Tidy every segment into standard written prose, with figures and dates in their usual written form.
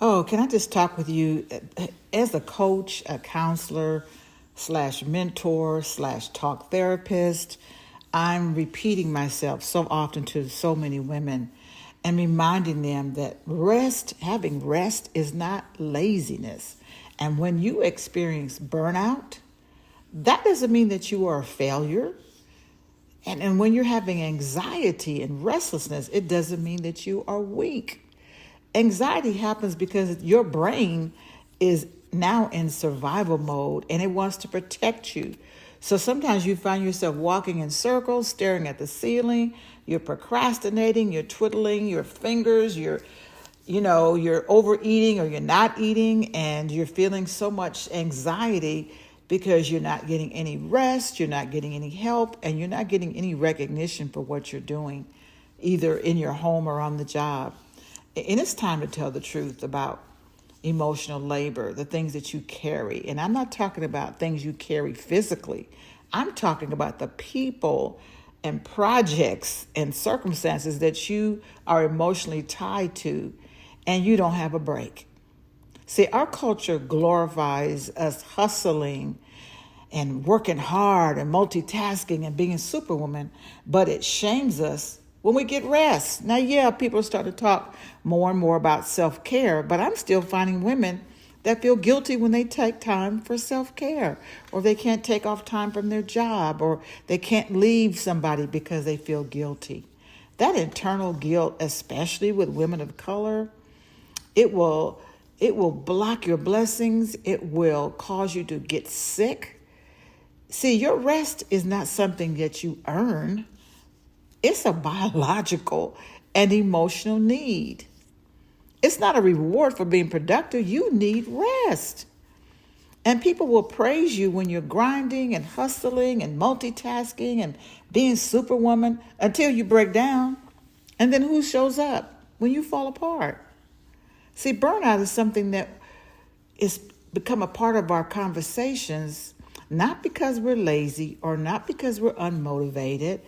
Oh, can I just talk with you as a coach, a counselor, slash mentor, slash talk therapist? I'm repeating myself so often to so many women and reminding them that having rest is not laziness. And when you experience burnout, that doesn't mean that you are a failure. And when you're having anxiety and restlessness, it doesn't mean that you are weak. Anxiety happens because your brain is now in survival mode and it wants to protect you. So sometimes you find yourself walking in circles, staring at the ceiling, you're procrastinating, you're twiddling your fingers, you're overeating or you're not eating, and you're feeling so much anxiety because you're not getting any rest, you're not getting any help, and you're not getting any recognition for what you're doing, either in your home or on the job. And it's time to tell the truth about emotional labor, the things that you carry. And I'm not talking about things you carry physically. I'm talking about the people and projects and circumstances that you are emotionally tied to and you don't have a break. See, our culture glorifies us hustling and working hard and multitasking and being superwoman, but it shames us when we get rest. Now, yeah, people start to talk more and more about self-care, but I'm still finding women that feel guilty when they take time for self-care, or they can't take off time from their job, or they can't leave somebody because they feel guilty. That internal guilt, especially with women of color, it will block your blessings. It will cause you to get sick. See, your rest is not something that you earn. It's a biological and emotional need. It's not a reward for being productive. You need rest. And people will praise you when you're grinding and hustling and multitasking and being superwoman until you break down. And then who shows up when you fall apart? See, burnout is something that is become a part of our conversations, not because we're lazy or not because we're unmotivated.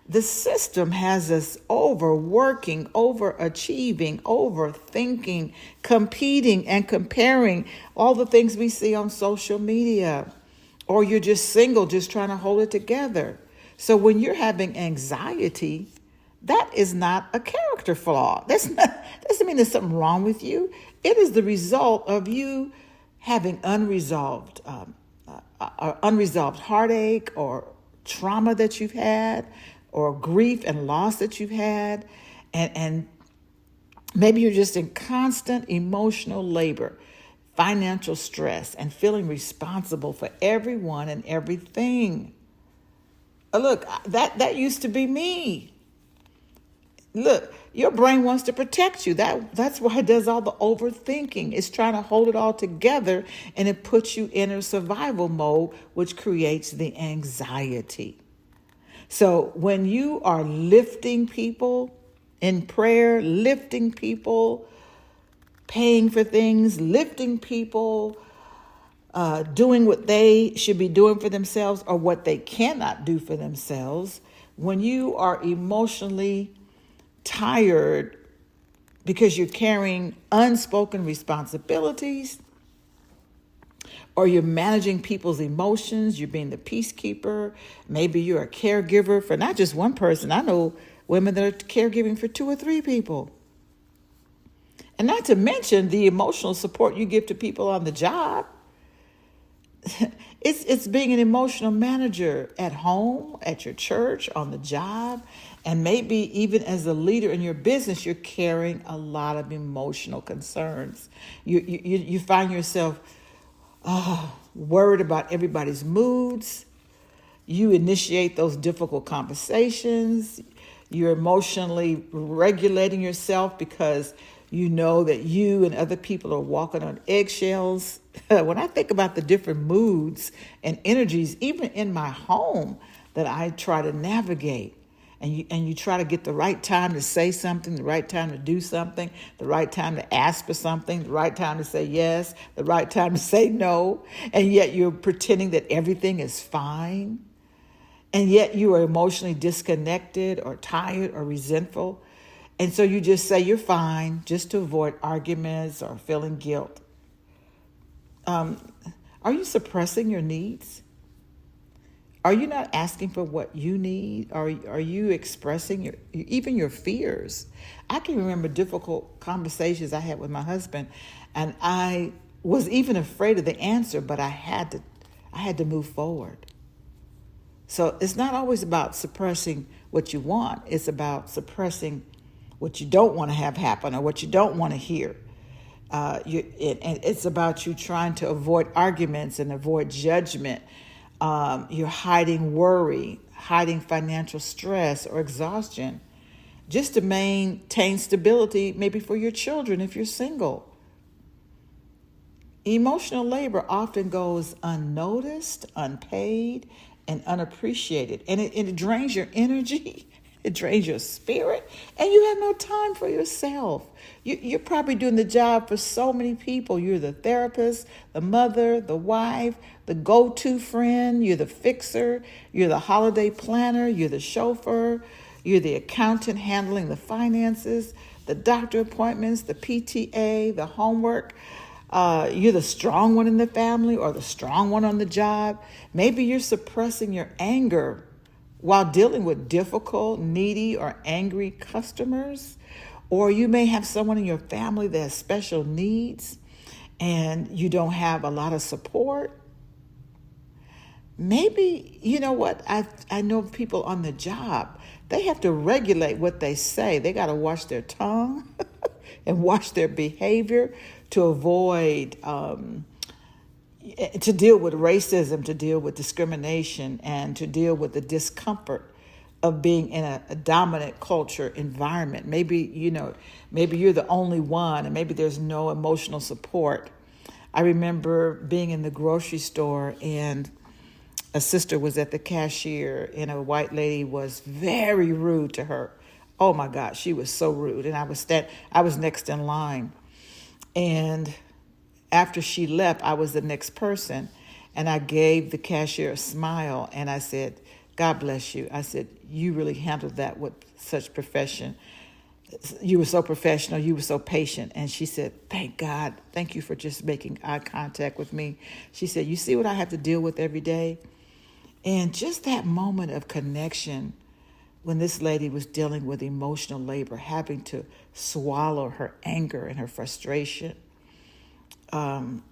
The system has us overworking, overachieving, overthinking, competing, and comparing all the things we see on social media. Or you're just single, just trying to hold it together. So when you're having anxiety, that is not a character flaw. Doesn't mean there's something wrong with you. It is the result of you having unresolved heartache or trauma that you've had, or grief and loss that you've had, and maybe you're just in constant emotional labor, financial stress, and feeling responsible for everyone and everything. Look, that used to be me. Look, your brain wants to protect you. That's why it does all the overthinking. It's trying to hold it all together, and it puts you in a survival mode, which creates the anxiety. So when you are lifting people in prayer, lifting people, paying for things, lifting people, doing what they should be doing for themselves or what they cannot do for themselves, when you are emotionally tired because you're carrying unspoken responsibilities, or you're managing people's emotions, you're being the peacekeeper, maybe you're a caregiver for not just one person. I know women that are caregiving for 2 or 3 people. And not to mention the emotional support you give to people on the job. It's being an emotional manager at home, at your church, on the job, and maybe even as a leader in your business, you're carrying a lot of emotional concerns. You find yourself worried about everybody's moods. You initiate those difficult conversations. You're emotionally regulating yourself because you know that you and other people are walking on eggshells. When I think about the different moods and energies, even in my home, that I try to navigate, and you try to get the right time to say something, the right time to do something, the right time to ask for something, the right time to say yes, the right time to say no, and yet you're pretending that everything is fine, and yet you are emotionally disconnected or tired or resentful. And so you just say you're fine just to avoid arguments or feeling guilt. Are you suppressing your needs? Are you not asking for what you need? Are you expressing even your fears? I can remember difficult conversations I had with my husband, and I was even afraid of the answer, but I had to move forward. So it's not always about suppressing what you want. It's about suppressing what you don't want to have happen or what you don't want to hear. And it's about you trying to avoid arguments and avoid judgment. You're hiding worry, hiding financial stress or exhaustion, just to maintain stability, maybe for your children if you're single. Emotional labor often goes unnoticed, unpaid, and unappreciated. And it drains your energy, it drains your spirit, and you have no time for yourself. You're probably doing the job for so many people. You're the therapist, the mother, the wife, the go-to friend, you're the fixer, you're the holiday planner, you're the chauffeur, you're the accountant handling the finances, the doctor appointments, the PTA, the homework. You're the strong one in the family or the strong one on the job. Maybe you're suppressing your anger while dealing with difficult, needy, or angry customers. Or you may have someone in your family that has special needs and you don't have a lot of support. Maybe, you know what, I know people on the job, they have to regulate what they say. They got to watch their tongue and watch their behavior to avoid, to deal with racism, to deal with discrimination, and to deal with the discomfort of being in a dominant culture environment. Maybe you're the only one, and maybe there's no emotional support. I remember being in the grocery store, and a sister was at the cashier, and a white lady was very rude to her. Oh my God, she was so rude. And I was next in line. And after she left, I was the next person. And I gave the cashier a smile, and I said, "God bless you." I said, "You really handled that with such profession. You were so professional. You were so patient." And she said, "Thank God. Thank you for just making eye contact with me." She said, "You see what I have to deal with every day?" And just that moment of connection when this lady was dealing with emotional labor, having to swallow her anger and her frustration,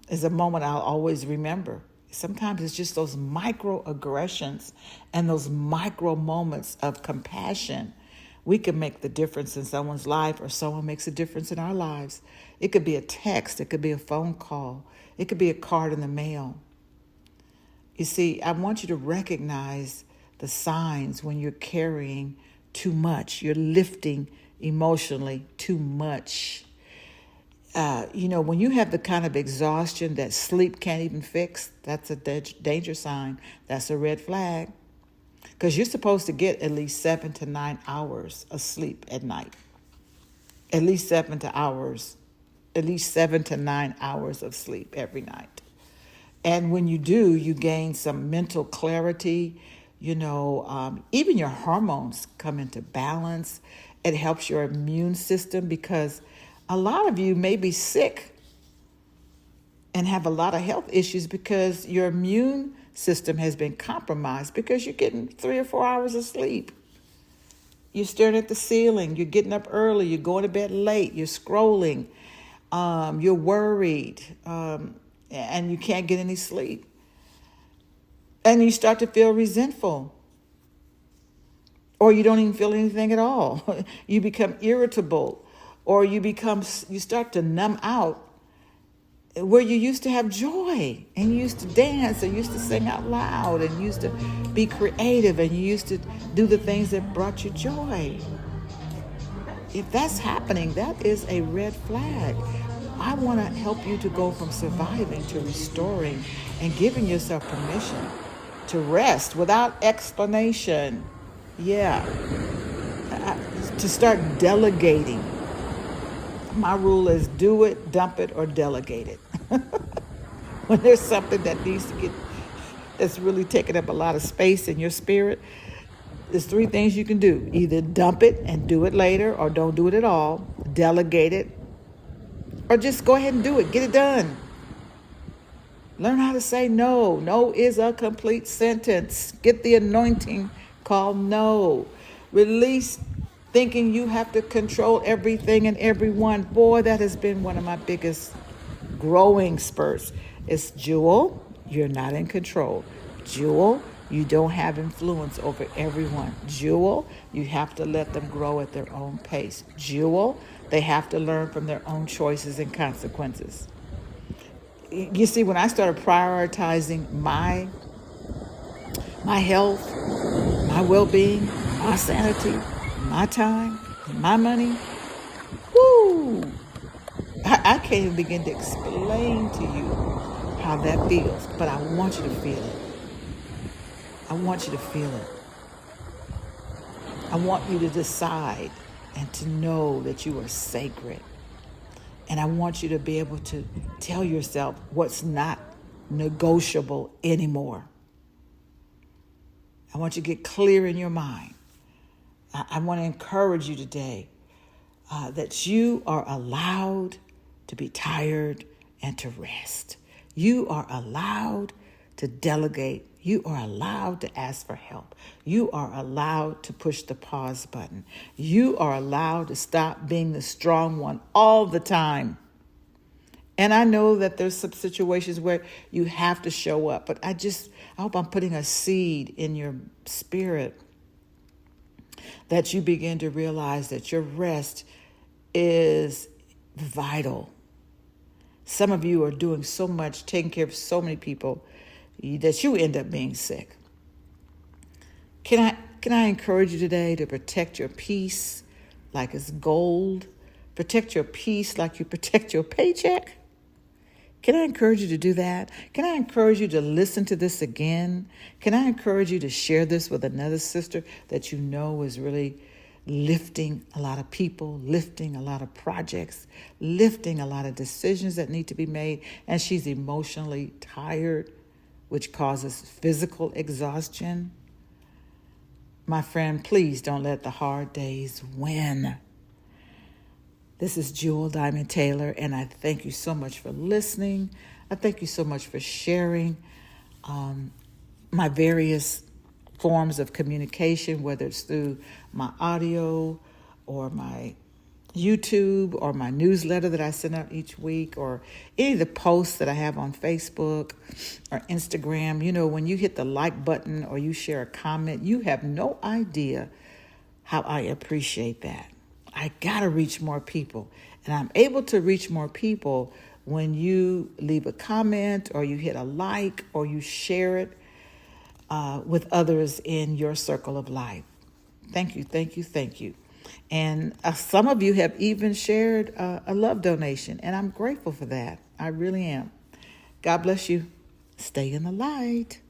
is a moment I'll always remember. Sometimes it's just those microaggressions and those micro moments of compassion. We can make the difference in someone's life, or someone makes a difference in our lives. It could be a text. It could be a phone call. It could be a card in the mail. You see, I want you to recognize the signs when you're carrying too much. You're lifting emotionally too much. When you have the kind of exhaustion that sleep can't even fix, that's a danger sign. That's a red flag. Because you're supposed to get at least 7 to 9 hours of sleep at night. At least 7 to 9 hours of sleep every night. And when you do, you gain some mental clarity. Even your hormones come into balance. It helps your immune system, because a lot of you may be sick and have a lot of health issues because your immune system has been compromised because you're getting 3 or 4 hours of sleep. You're staring at the ceiling. You're getting up early. You're going to bed late. You're scrolling. You're worried. And you can't get any sleep. And you start to feel resentful. Or you don't even feel anything at all. You become irritable. Or you start to numb out where you used to have joy. And you used to dance, and you used to sing out loud, and you used to be creative, and you used to do the things that brought you joy. If that's happening, that is a red flag. I want to help you to go from surviving to restoring and giving yourself permission to rest without explanation. Yeah. To start delegating. My rule is do it, dump it, or delegate it. When there's something that needs to that's really taking up a lot of space in your spirit, There's three things you can do. Either dump it and do it later, or don't do it at all. Delegate it, or just go ahead and do it. Get it done. Learn how to say no. No is a complete sentence. Get the anointing called no. Release thinking you have to control everything and everyone. Boy, that has been one of my biggest growing spurts. It's Jewel, you're not in control. Jewel, you don't have influence over everyone. Jewel, you have to let them grow at their own pace. Jewel, they have to learn from their own choices and consequences. You see, when I started prioritizing my health, my well-being, my sanity, my time, my money, whoo, I can't even begin to explain to you how that feels, but I want you to feel it. I want you to feel it. I want you to decide and to know that you are sacred. And I want you to be able to tell yourself what's not negotiable anymore. I want you to get clear in your mind. I want to encourage you today that you are allowed to be tired and to rest. You are allowed to delegate. You are allowed to ask for help. You are allowed to push the pause button. You are allowed to stop being the strong one all the time. And I know that there's some situations where you have to show up, but I hope I'm putting a seed in your spirit that you begin to realize that your rest is vital. Some of you are doing so much, taking care of so many people, that you end up being sick. Can I encourage you today to protect your peace like it's gold? Protect your peace like you protect your paycheck? Can I encourage you to do that? Can I encourage you to listen to this again? Can I encourage you to share this with another sister that you know is really lifting a lot of people, lifting a lot of projects, lifting a lot of decisions that need to be made, and she's emotionally tired, which causes physical exhaustion? My friend, please don't let the hard days win. This is Jewel Diamond Taylor, and I thank you so much for listening. I thank you so much for sharing my various forms of communication, whether it's through my audio or my YouTube or my newsletter that I send out each week, or any of the posts that I have on Facebook or Instagram. You know, when you hit the like button or you share a comment, you have no idea how I appreciate that. I got to reach more people, and I'm able to reach more people when you leave a comment or you hit a like or you share it with others in your circle of life. Thank you, thank you, thank you. And some of you have even shared a love donation, and I'm grateful for that. I really am. God bless you. Stay in the light.